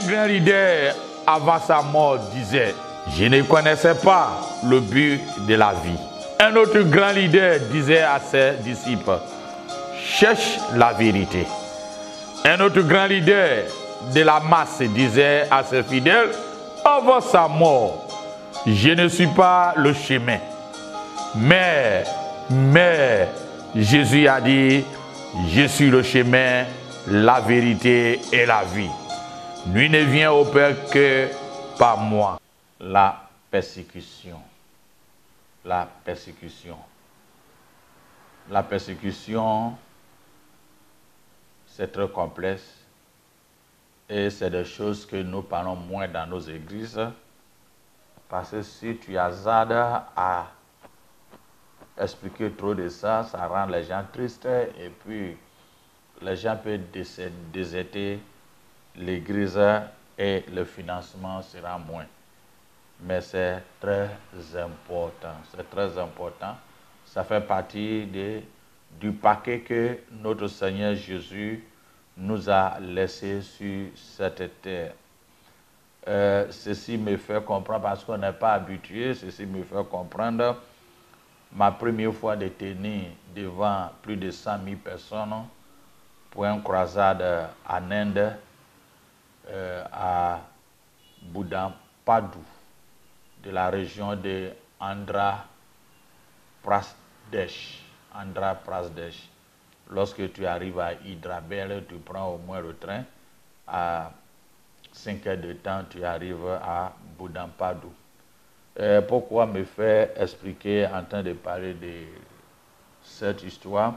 grand leader, avant sa mort, disait, je ne connaissais pas le but de la vie. Un autre grand leader disait à ses disciples, cherche la vérité. Un autre grand leader de la masse disait à ses fidèles, avant sa mort, je ne suis pas le chemin. Mais Jésus a dit, je suis le chemin, la vérité et la vie. Nul ne vient au Père que par moi. La persécution. La persécution. La persécution, c'est très complexe et c'est des choses que nous parlons moins dans nos églises. Parce que si tu hasardes à expliquer trop de ça, ça rend les gens tristes et puis les gens peuvent déserter l'église et le financement sera moins. Mais c'est très important, c'est très important. Ça fait partie du paquet que notre Seigneur Jésus nous a laissé sur cette terre. Ceci me fait comprendre, parce qu'on n'est pas habitué, ceci me fait comprendre ma première fois de tenir devant plus de 100 000 personnes pour une croisade en Inde, à Budampadu, de la région de Andhra Pradesh. Lorsque tu arrives à Hyderabad, tu prends au moins le train. À 5 heures de temps, tu arrives à Budampadu. Pourquoi me faire expliquer en train de parler de cette histoire?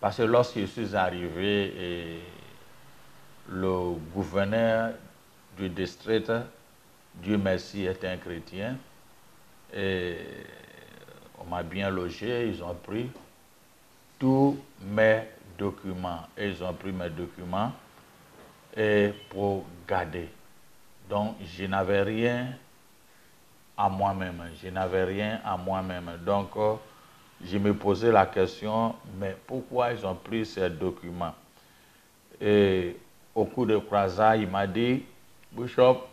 Parce que lorsque je suis arrivé, et le gouverneur du district, Dieu merci, est un chrétien, et on m'a bien logé, ils ont pris tous mes documents, et ils ont pris mes documents et pour garder. Donc, je n'avais rien à moi-même, Donc, je me posais la question, mais pourquoi ils ont pris ces documents? Et au cours de croisade, il m'a dit, Bishop,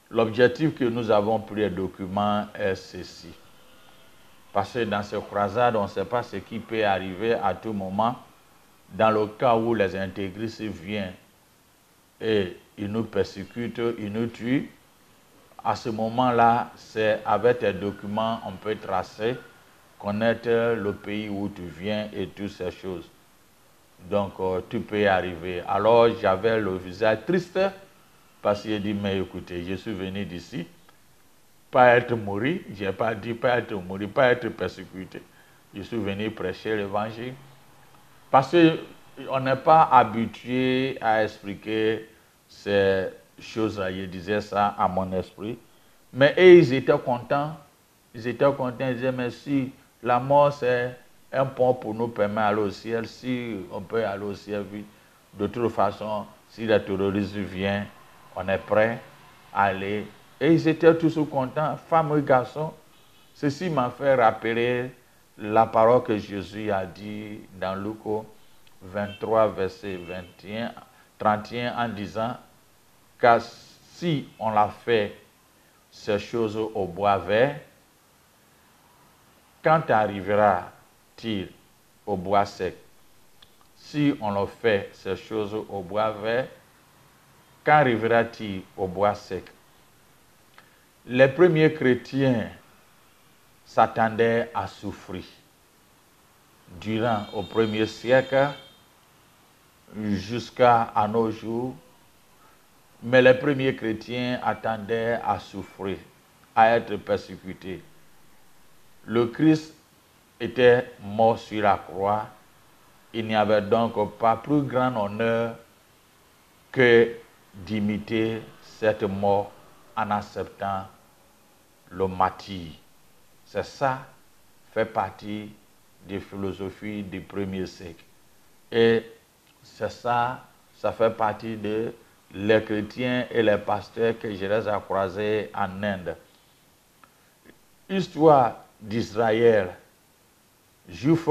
l'objectif que nous avons pris les documents est ceci. Parce que dans ces croisades, on ne sait pas ce qui peut arriver à tout moment. Dans le cas où les intégristes viennent et ils nous persécutent, ils nous tuent, à ce moment-là, c'est avec tes documents, on peut tracer, connaître le pays où tu viens et toutes ces choses. Donc, tu peux y arriver. Alors, j'avais le visage triste parce qu'il dit, mais écoutez, je suis venu d'ici, pas être mouru, je n'ai pas dit pas être mouru, pas être persécuté. Je suis venu prêcher l'évangile. Parce qu'on n'est pas habitué à expliquer ces choses-là. Je disais ça à mon esprit. Mais eux, ils étaient contents. Ils disaient, mais si la mort, c'est un pont pour nous permettre d'aller au ciel, si on peut aller au ciel vite, de toute façon, si les terroristes viennent, on est prêt à aller. Et ils étaient tous contents, femmes et garçons. Ceci m'a fait rappeler la parole que Jésus a dit dans Luc 23, verset 31, en disant, car si on l'a fait ces choses au bois vert, quand arrivera-t-il au bois sec? Si on le fait ces choses au bois vert, quand arrivera-t-il au bois sec? Les premiers chrétiens s'attendaient à souffrir durant au premier siècle jusqu'à nos jours, mais les premiers chrétiens attendaient à souffrir, à être persécutés. Le Christ était mort sur la croix. Il n'y avait donc pas plus grand honneur que d'imiter cette mort en acceptant le martyre. C'est ça, fait partie des philosophies du premier siècle. Et c'est ça, ça fait partie de les chrétiens et les pasteurs que je les ai croisés en Inde. Histoire d'Israël juif,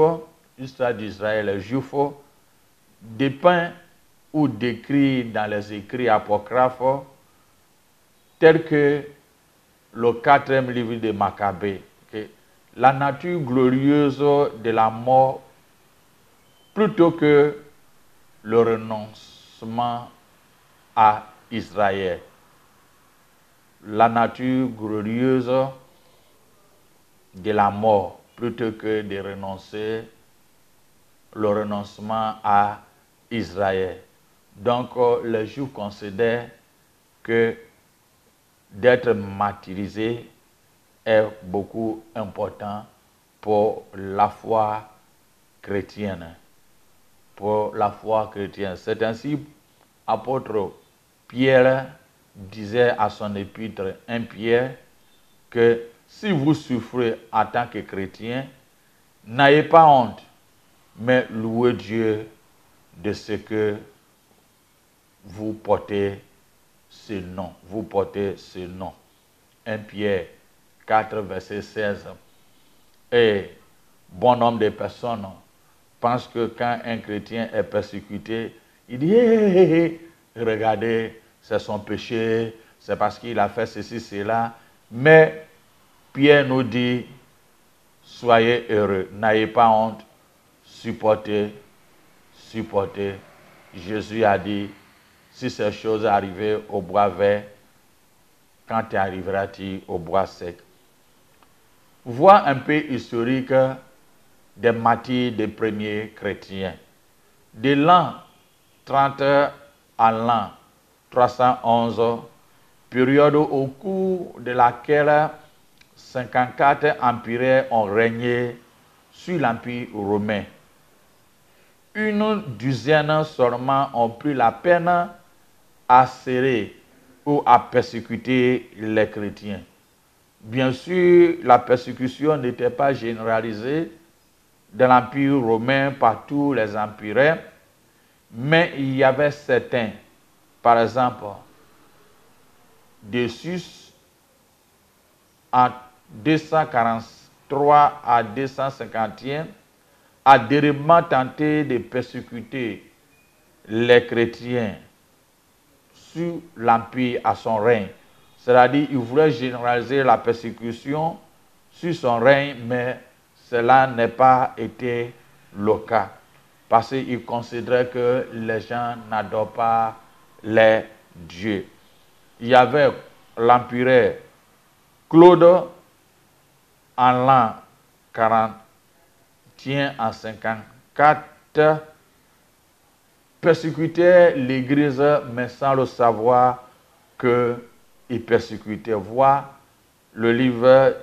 dépeint ou décrits dans les écrits apocryphes, tels que le 4e livre de Maccabée, okay? La nature glorieuse de la mort plutôt que le renoncement à Israël. La nature glorieuse de la mort plutôt que de renoncer le renoncement à Israël. Donc, les Juifs considèrent que d'être martyrisé est beaucoup important pour la foi chrétienne. Pour la foi chrétienne. C'est ainsi, apôtre Pierre disait à son épître 1 Pierre que si vous souffrez en tant que chrétien, n'ayez pas honte, mais louez Dieu de ce que vous portez ce nom. Vous portez ce nom. 1 Pierre 4, verset 16. Et bon nombre de personnes pensent que quand un chrétien est persécuté, il dit hey, regardez, c'est son péché, c'est parce qu'il a fait ceci, cela. Mais Pierre nous dit, soyez heureux, n'ayez pas honte, supportez. Jésus a dit, si ces choses arrivaient au bois vert, quand arriveras-tu au bois sec? Voir un peu historique des martyrs des premiers chrétiens. De l'an 30 à l'an 311, période au cours de laquelle 54 empires ont régné sur l'Empire romain. Une dizaine seulement ont pris la peine à serrer ou à persécuter les chrétiens. Bien sûr, la persécution n'était pas généralisée dans l'Empire romain par tous les empires, mais il y avait certains, par exemple, Decius, en 243 à 251, a délibérément tenté de persécuter les chrétiens sur l'Empire à son règne. C'est-à-dire qu'il voulait généraliser la persécution sur son règne, mais cela n'a pas été le cas. Parce qu'il considérait que les gens n'adorent pas les dieux. Il y avait l'empereur Claude en l'an 40 en 54, persécutait l'Église, mais sans le savoir qu'il persécutait. Voir le livre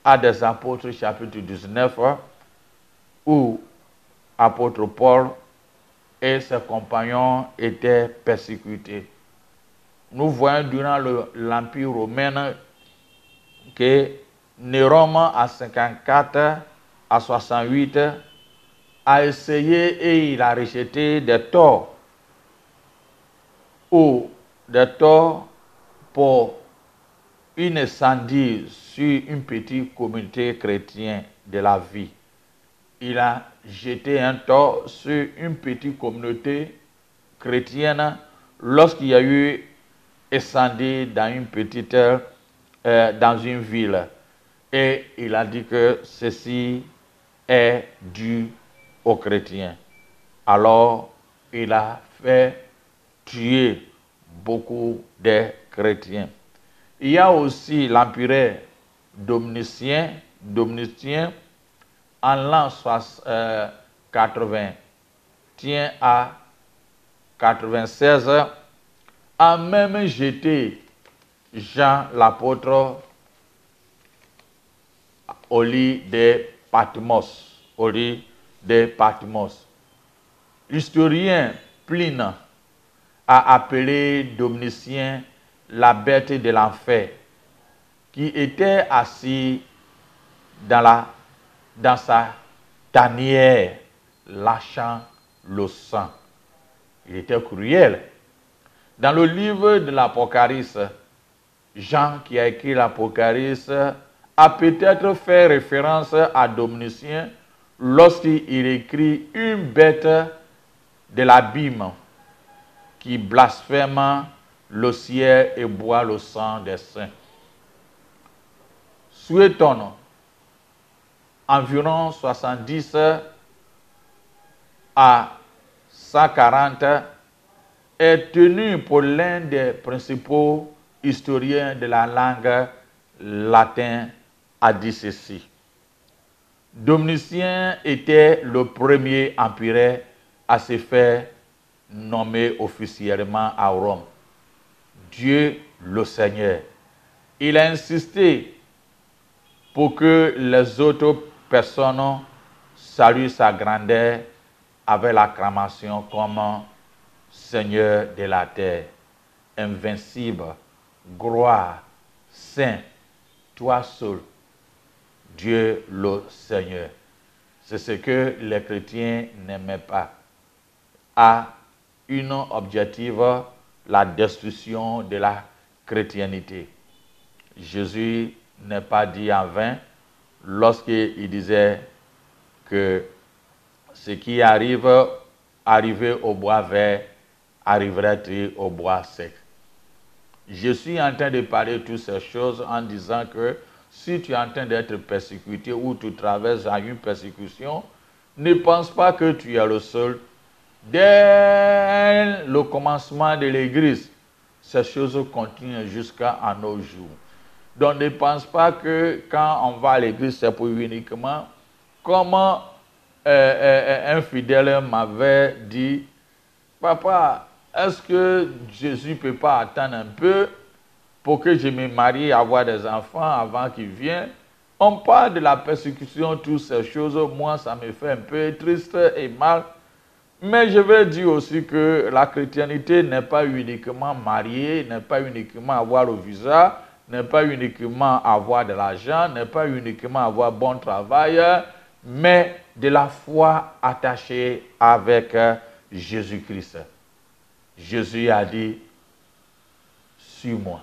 Actes des Apôtres, chapitre 19, où apôtre Paul et ses compagnons étaient persécutés. Nous voyons durant l'Empire romain que Néron, à 54 à 68, a essayé et il a rejeté des torts ou des torts pour une incendie sur une petite communauté chrétienne de la vie. Il a jeté un tort sur une petite communauté chrétienne lorsqu'il y a eu incendie dans une petite, dans une ville. Et il a dit que ceci est dû aux chrétiens. Alors, il a fait tuer beaucoup de chrétiens. Il y a aussi l'empereur Domitien en l'an 80 à 96 a même jeté Jean l'apôtre au lit de Patmos. L'historien Pline a appelé Domitien la bête de l'enfer, qui était assis dans sa tanière, lâchant le sang. Il était cruel. Dans le livre de l'Apocalypse, Jean, qui a écrit l'Apocalypse, a peut-être fait référence à Domitien lorsqu'il écrit une bête de l'abîme qui blasphème le ciel et boit le sang des saints. Souhaitons environ 70 à 140 est tenu pour l'un des principaux historiens de la langue latine, a dit ceci. Domitien était le premier empereur à se faire nommer officiellement à Rome. Dieu le Seigneur. Il a insisté pour que les autres personnes saluent sa grandeur avec l'acclamation comme Seigneur de la terre, invincible, gloire, saint, toi seul, Dieu le Seigneur. C'est ce que les chrétiens n'aimaient pas. À une objective, la destruction de la chrétienté. Jésus n'est pas dit en vain lorsqu'il disait que ce qui arrivé au bois vert, arriverait au bois sec. Je suis en train de parler de toutes ces choses en disant que si tu es en train d'être persécuté ou tu traverses une persécution, ne pense pas que tu es le seul. Dès le commencement de l'Église, ces choses continuent jusqu'à nos jours. Donc ne pense pas que quand on va à l'Église, c'est pour uniquement. Comme un fidèle m'avait dit, papa, est-ce que Jésus ne peut pas attendre un peu pour que je me marie et avoir des enfants avant qu'il vienne? On parle de la persécution, toutes ces choses. Moi, ça me fait un peu triste et mal. Mais je veux dire aussi que la chrétienté n'est pas uniquement mariée, n'est pas uniquement avoir le visa, n'est pas uniquement avoir de l'argent, n'est pas uniquement avoir bon travail, mais de la foi attachée avec Jésus-Christ. Jésus a dit, suis-moi,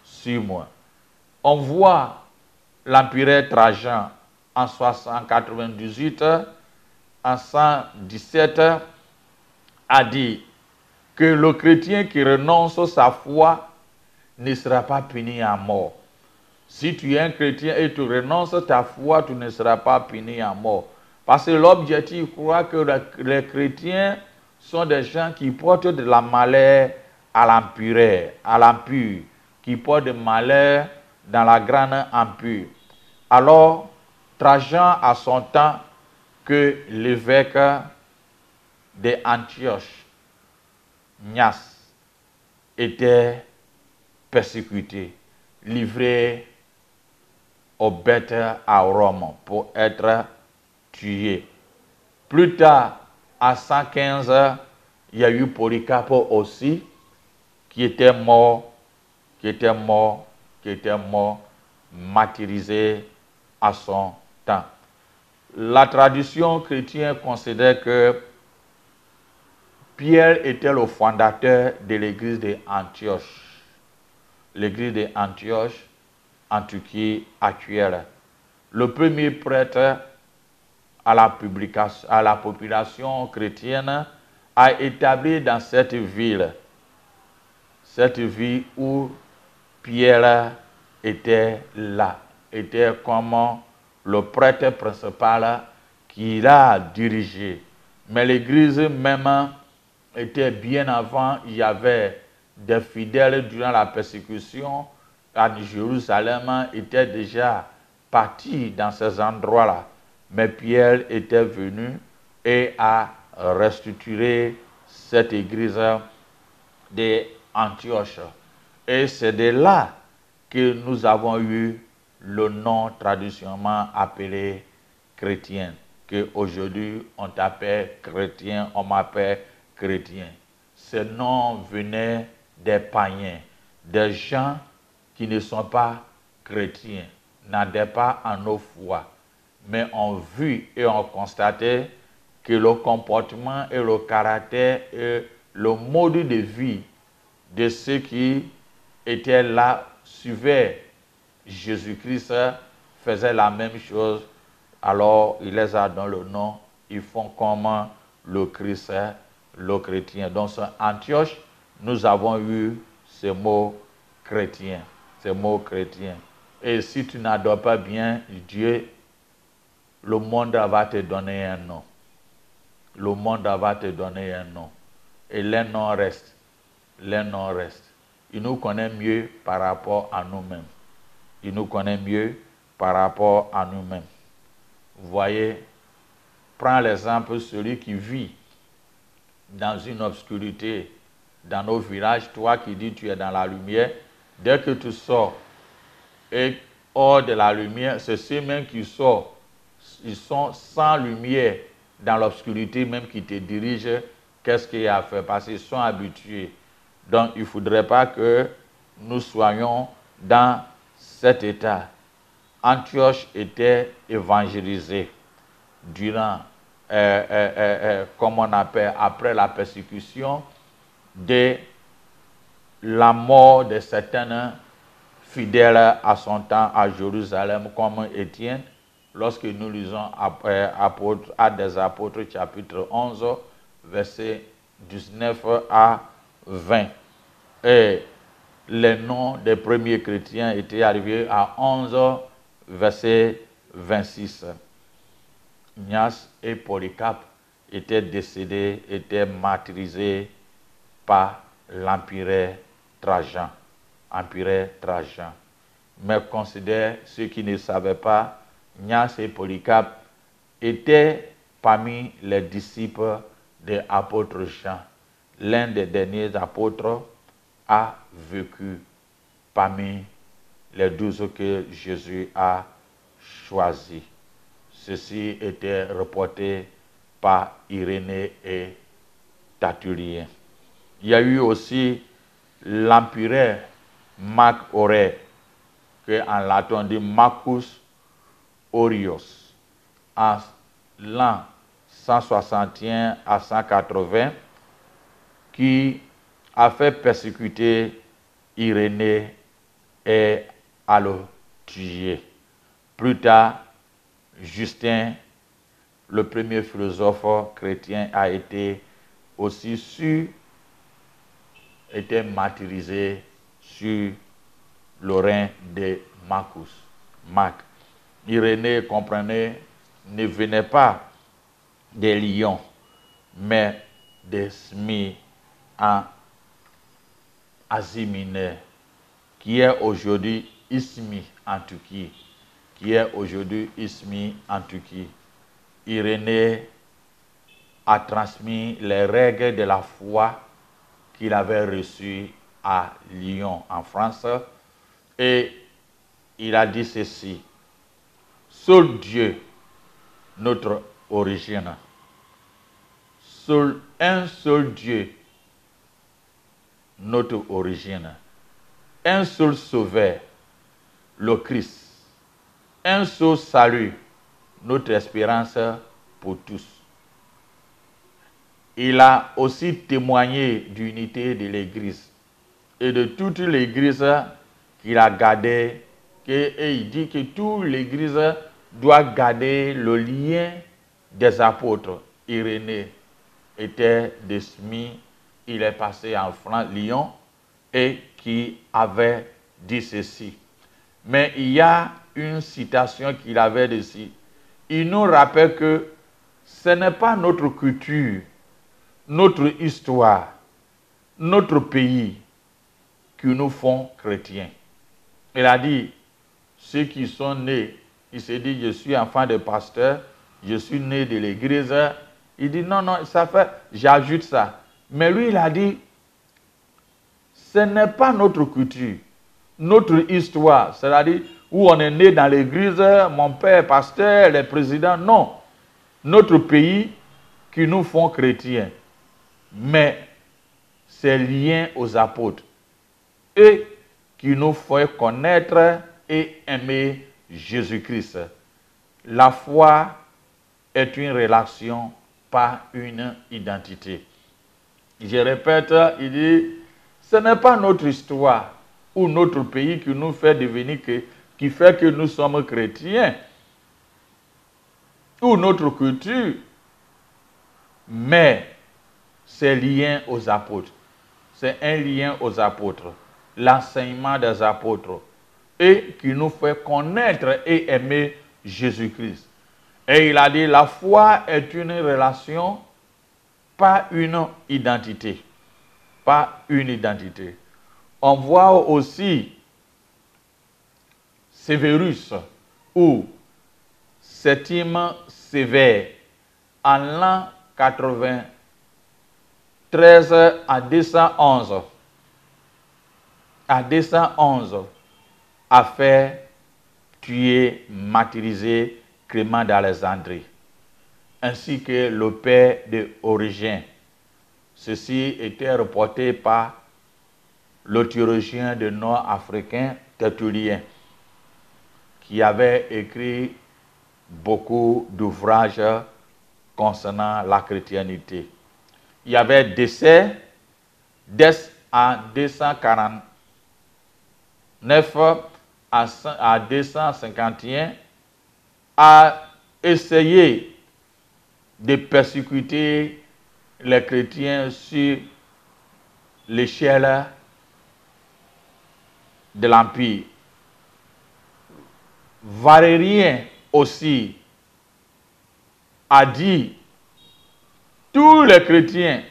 suis-moi. On voit l'empereur Trajan en 698, en 117, a dit que le chrétien qui renonce sa foi ne sera pas puni à mort. Si tu es un chrétien et tu renonces ta foi, tu ne seras pas puni à mort. Parce que l'objectif, croit que les chrétiens sont des gens qui portent de la malheur à l'impur, qui portent de malheur dans la grande impure. Alors, Trajan, à son temps, que l'évêque d'Antioche, Nias, était persécuté, livré aux bêtes à Rome pour être tué. Plus tard, à 115, il y a eu Polycarpe aussi, qui était mort, martyrisé à son temps. La tradition chrétienne considère que Pierre était le fondateur de l'église d'Antioche. L'église d'Antioche, en Turquie actuelle. Le premier prêtre à la population chrétienne a établi dans cette ville où Pierre était là, était comme le prêtre principal qui l'a dirigé. Mais l'église même était bien avant, il y avait des fidèles durant la persécution à Jérusalem, étaient déjà partis dans ces endroits-là. Mais Pierre était venu et a restructuré cette église d'Antioche. Et c'est de là que nous avons eu le nom traditionnellement appelé chrétien, qu'aujourd'hui on t'appelle chrétien, on m'appelle chrétien. Ce nom venait des païens, des gens qui ne sont pas chrétiens, n'adhèrent pas à nos foi, mais ont vu et ont constaté que le comportement et le caractère et le mode de vie de ceux qui étaient là, suivaient Jésus-Christ, faisaient la même chose. Alors, il les a donné le nom, ils font comme le Christ le chrétien. Donc, sur Antioche, nous avons eu ce mot chrétien. Ce mot chrétien. Et si tu n'adores pas bien Dieu, le monde va te donner un nom. Le monde va te donner un nom. Et les noms restent. Les noms restent. Il nous connaît mieux par rapport à nous-mêmes. Il nous connaît mieux par rapport à nous-mêmes. Vous voyez, prends l'exemple de celui qui vit dans une obscurité, dans nos villages, toi qui dis tu es dans la lumière, dès que tu sors et hors de la lumière, c'est ceux-mêmes qui sortent, ils sont sans lumière dans l'obscurité même qui te dirigent, qu'est-ce qu'il y a à faire? Parce qu'ils sont habitués. Donc il ne faudrait pas que nous soyons dans cet état. Antioche était évangélisée durant, comme on appelle, après la persécution de la mort de certains fidèles à son temps à Jérusalem, comme Étienne, lorsque nous lisons Actes des Apôtres, chapitre 11, versets 19 à 20. Et les noms des premiers chrétiens étaient arrivés à 11, verset 26. Ignace et Polycarpe étaient décédés, étaient martyrisés par l'empereur Trajan. Empereur Trajan. Mais considère ceux qui ne savaient pas, Ignace et Polycarpe étaient parmi les disciples de l'apôtre Jean. L'un des derniers apôtres a vécu parmi les 12 que Jésus a choisis. Ceci était reporté par Irénée et Tertullien. Il y a eu aussi l'empereur Marc Aurèle, qu'en latin on dit Marcus Aurelius, en l'an 161 à 180, qui a fait persécuter Irénée et à le tuer. Plus tard, Justin, le premier philosophe chrétien, a été aussi était martyrisé sur le rein de Marc. Irénée, comprenez, ne venait pas des Lions, mais des Smyrne en Asie mineure, qui est aujourd'hui Izmir en Turquie. En Turquie. Irénée a transmis les règles de la foi qu'il avait reçues à Lyon, en France, et il a dit ceci: seul Dieu, notre origine, un seul Dieu, notre origine, un seul sauveur, le Christ, un seul salut, notre espérance pour tous. Il a aussi témoigné d'unité de l'Église et de toute l'Église qu'il a gardée, et il dit que toute l'Église doit garder le lien des apôtres. Irénée était de Smyrne, il est passé en France, Lyon, et qui avait dit ceci. Mais il y a une citation qu'il avait dessus. Il nous rappelle que ce n'est pas notre culture, notre histoire, notre pays qui nous font chrétiens. Il a dit, ceux qui sont nés, il s'est dit, je suis enfant de pasteur, je suis né de l'église. Il dit, non, ça fait, j'ajoute ça. Mais lui, il a dit, ce n'est pas notre culture, notre histoire, c'est-à-dire où on est né dans l'église, mon père est pasteur, les présidents, non. Notre pays qui nous font chrétiens. Mais c'est lié aux apôtres. Eux qui nous font connaître et aimer Jésus-Christ. La foi est une relation, pas une identité. Je répète, il dit, ce n'est pas notre histoire ou notre pays qui nous fait devenir, qui fait que nous sommes chrétiens, ou notre culture, mais c'est lié aux apôtres. C'est un lien aux apôtres, l'enseignement des apôtres, et qui nous fait connaître et aimer Jésus-Christ. Et il a dit, la foi est une relation, pas une identité. Pas une identité. On voit aussi Sévérus ou Septime Sévère en l'an 93 à 211. À 211, a fait tuer, martyriser Clément d'Alexandrie, ainsi que le père de Origène. Ceci était reporté par le théologien de nord-africain Tertullien, qui avait écrit beaucoup d'ouvrages concernant la chrétienté. Il y avait décès en 249 à 251 a essayé de persécuter les chrétiens sur l'échelle de l'Empire. Valérien aussi a dit, tous les chrétiens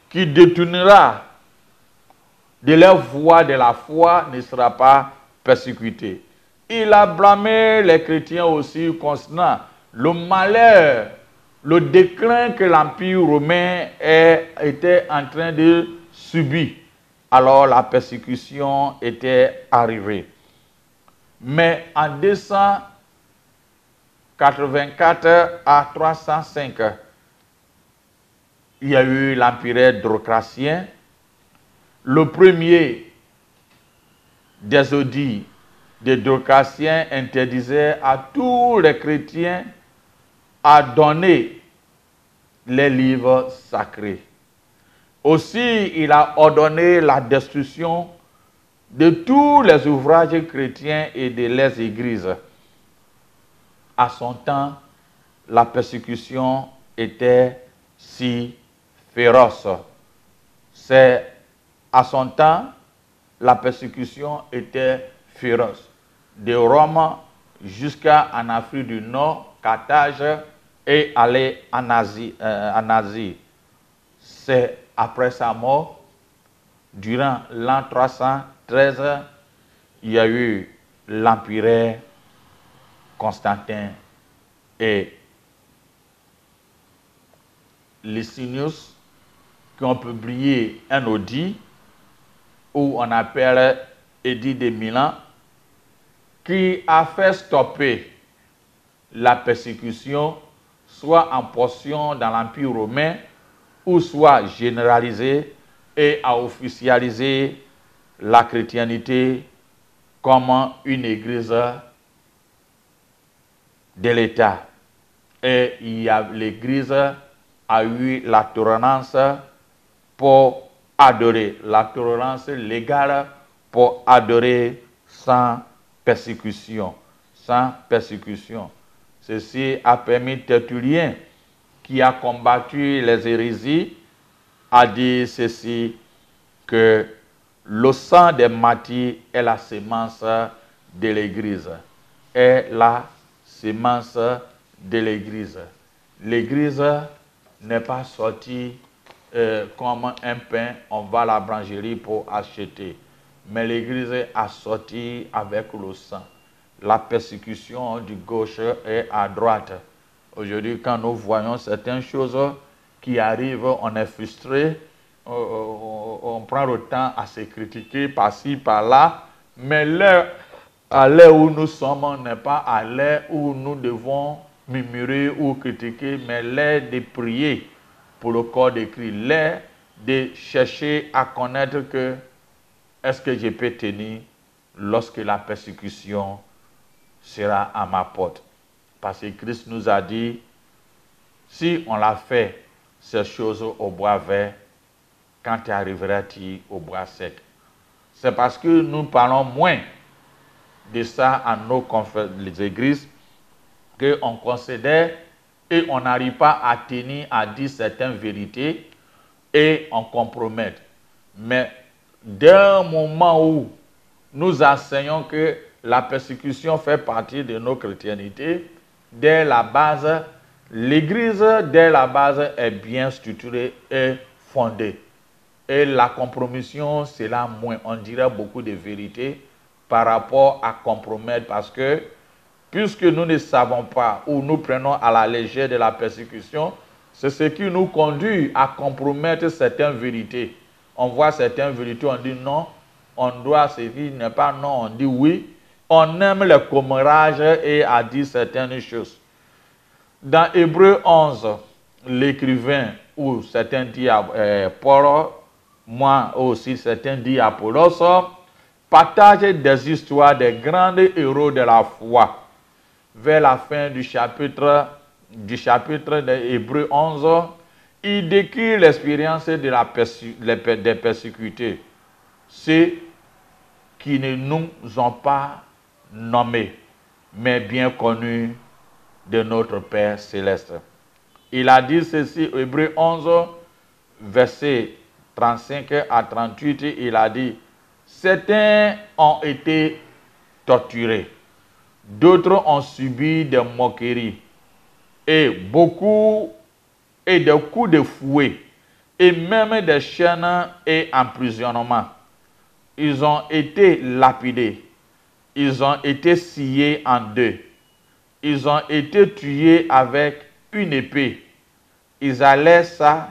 qui détournera de leur voie de la foi ne sera pas persécuté. Il a blâmé les chrétiens aussi concernant le malheur, le déclin que l'Empire romain était en train de subir. Alors la persécution était arrivée. Mais en 284 à 305, il y a eu l'empire Drocratien. Le premier des audits des Drocratiens interdisait à tous les chrétiens à donner les livres sacrés. Aussi, il a ordonné la destruction de tous les ouvrages chrétiens et de les églises. À son temps, la persécution était si féroce. C'est à son temps, la persécution était féroce. De Rome jusqu'en Afrique du Nord, Carthage et aller en Asie. C'est après sa mort, durant l'an 313, il y a eu l'empire Constantin et Licinius qui ont publié un audit où on appelle Édit de Milan, qui a fait stopper la persécution, soit en portion dans l'Empire romain, ou soit généralisée, et a officialisé la chrétienté comme une église de l'État. Et l'église a eu la tolérance pour adorer, la tolérance légale pour adorer sans persécution. Sans persécution. Ceci a permis Tertullien, qui a combattu les hérésies, a dit ceci, que le sang des martyrs est la sémence de l'Église. Est la sémence de l'Église. L'Église n'est pas sortie comme un pain, on va à la brancherie pour acheter. Mais l'Église a sorti avec le sang. La persécution du gauche et à droite. Aujourd'hui, quand nous voyons certaines choses qui arrivent, on est frustré, on prend le temps à se critiquer par-ci, par-là, mais à l'heure où nous sommes n'est pas à l'heure où nous devons murmurer ou critiquer, mais l'heure de prier pour le corps de Christ, l'heure de chercher à connaître que est-ce que je peux tenir lorsque la persécution sera à ma porte. Parce que Christ nous a dit, si on l'a fait ces choses au bois vert, quand arriveras-tu au bois sec? C'est parce que nous parlons moins de ça à nos confrères des églises qu'on considère et on n'arrive pas à tenir, à dire certaines vérités et on compromet. Mais dès un moment où nous enseignons que la persécution fait partie de nos chrétiennités, dès la base, l'Église, dès la base, est bien structurée et fondée. Et la compromission, c'est là moins. On dirait beaucoup de vérités par rapport à compromettre parce que puisque nous ne savons pas ou nous prenons à la légère de la persécution, c'est ce qui nous conduit à compromettre certaines vérités. On voit certaines vérités, on dit non, on doit ce qui n'est pas non, on dit oui. On aime le commérage et à dire certaines choses. Dans Hébreux 11, l'écrivain, ou certains disent Paul, moi aussi certains disent Apollos, partage des histoires des grands héros de la foi. Vers la fin du chapitre de Hébreux 11, il décrit l'expérience des persécutés. Ceux qui ne nous ont pas nommés, mais bien connus de notre Père céleste. Il a dit ceci, Hébreux 11, versets 35 à 38, il a dit, certains ont été torturés, d'autres ont subi des moqueries, et beaucoup, et des coups de fouet, et même des chaînes et emprisonnements. Ils ont été lapidés, ils ont été sciés en deux, ils ont été tués avec une épée. Ils allaient ça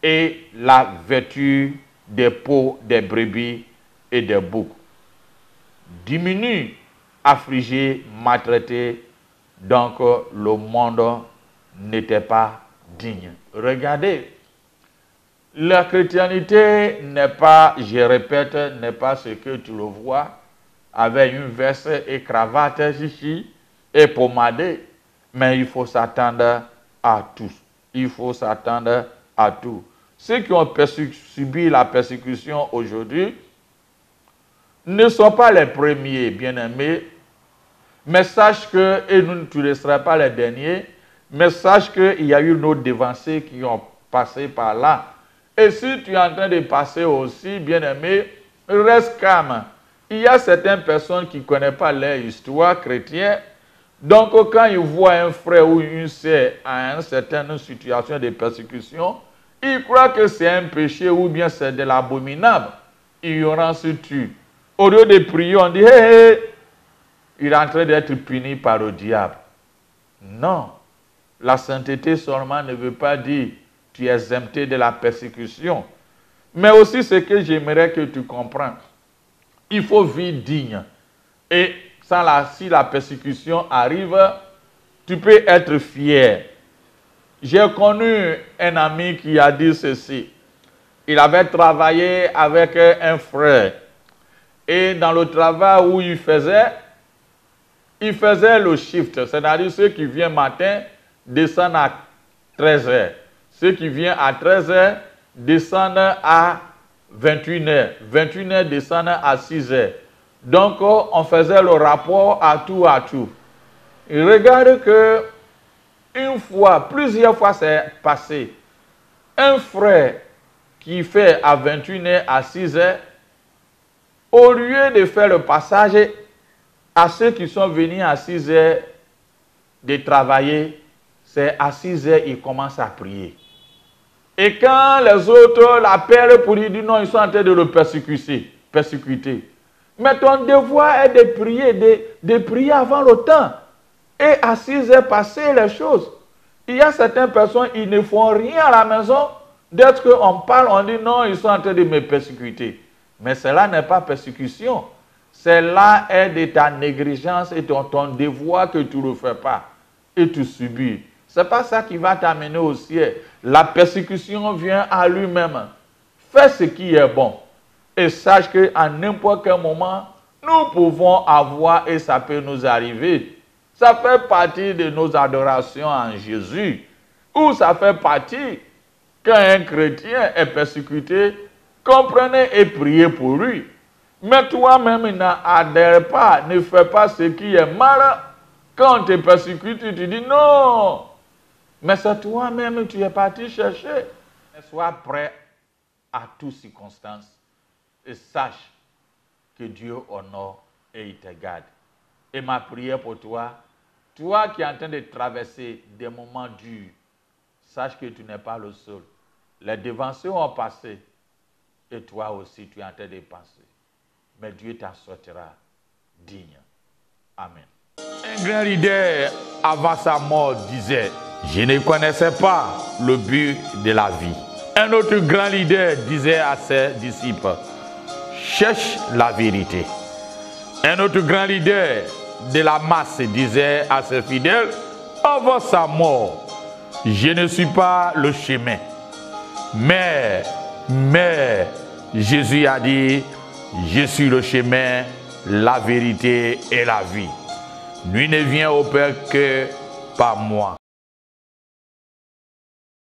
et la vertu des peaux des brebis et des boucs. Diminuent, affligés, maltraités, donc le monde n'était pas digne. Regardez, la chrétienté n'est pas, je répète, n'est pas ce que tu le vois, avec une veste et cravate ici et pommadé, mais il faut s'attendre à tout. Il faut s'attendre à tout. Ceux qui ont subi la persécution aujourd'hui ne sont pas les premiers, bien-aimés, mais sache que, et tu ne seras pas les derniers, mais sache qu'il y a eu nos devancés qui ont passé par là. Et si tu es en train de passer aussi, bien-aimé, reste calme. Il y a certaines personnes qui ne connaissent pas leur histoire chrétienne. Donc, quand ils voient un frère ou une sœur à une certaine situation de persécution, ils croient que c'est un péché ou bien c'est de l'abominable. Ignorance tue. Au lieu de prier, on dit, hé, hé, il est en train d'être puni par le diable. Non. La sainteté seulement ne veut pas dire tu es exempté de la persécution. Mais aussi ce que j'aimerais que tu comprennes. Il faut vivre digne. Et si la persécution arrive, tu peux être fier. J'ai connu un ami qui a dit ceci. Il avait travaillé avec un frère. Et dans le travail où il faisait le shift. C'est-à-dire ceux qui viennent matin descendent à 13 heures. Ceux qui viennent à 13 heures descendent à 21 heures. 21 heures descendent à 6 heures. Donc, on faisait le rapport à tout. Et regarde que plusieurs fois c'est passé. Un frère qui fait à 21 heures à 6 heures, au lieu de faire le passage à ceux qui sont venus à 6 heures de travailler, c'est à 6 heures qu'ils commencent à prier. Et quand les autres l'appellent pour lui dire non, ils sont en train de le persécuter. Mais ton devoir est de prier avant le temps. Et à 6 heures passer les choses. Il y a certaines personnes, ils ne font rien à la maison. Dès qu'on parle, on dit non, ils sont en train de me persécuter. Mais cela n'est pas persécution. Cela est de ta négligence et de ton devoir que tu ne le fais pas. Et tu subis. Ce n'est pas ça qui va t'amener au ciel. La persécution vient à lui-même. Fais ce qui est bon. Et sache qu'à n'importe quel moment, nous pouvons avoir et ça peut nous arriver. Ça fait partie de nos adorations en Jésus. Ou ça fait partie, quand un chrétien est persécuté, comprenez et priez pour lui. Mais toi-même n'adhère pas, ne fais pas ce qui est mal. Quand on te persécute, tu dis non. Mais c'est toi-même, tu es parti chercher. Sois prêt à toutes circonstances et sache que Dieu honore et il te garde. Et ma prière pour toi, toi qui es en train de traverser des moments durs, sache que tu n'es pas le seul. Les devanciers ont passé et toi aussi tu es en train de passer. Mais Dieu t'en sortira digne. Amen. Un grand leader, avant sa mort, disait, je ne connaissais pas le but de la vie. Un autre grand leader disait à ses disciples, cherche la vérité. Un autre grand leader de la masse disait à ses fidèles, avant sa mort, je ne suis pas le chemin. Mais Jésus a dit, je suis le chemin, la vérité et la vie. Nul ne vient au Père que par moi.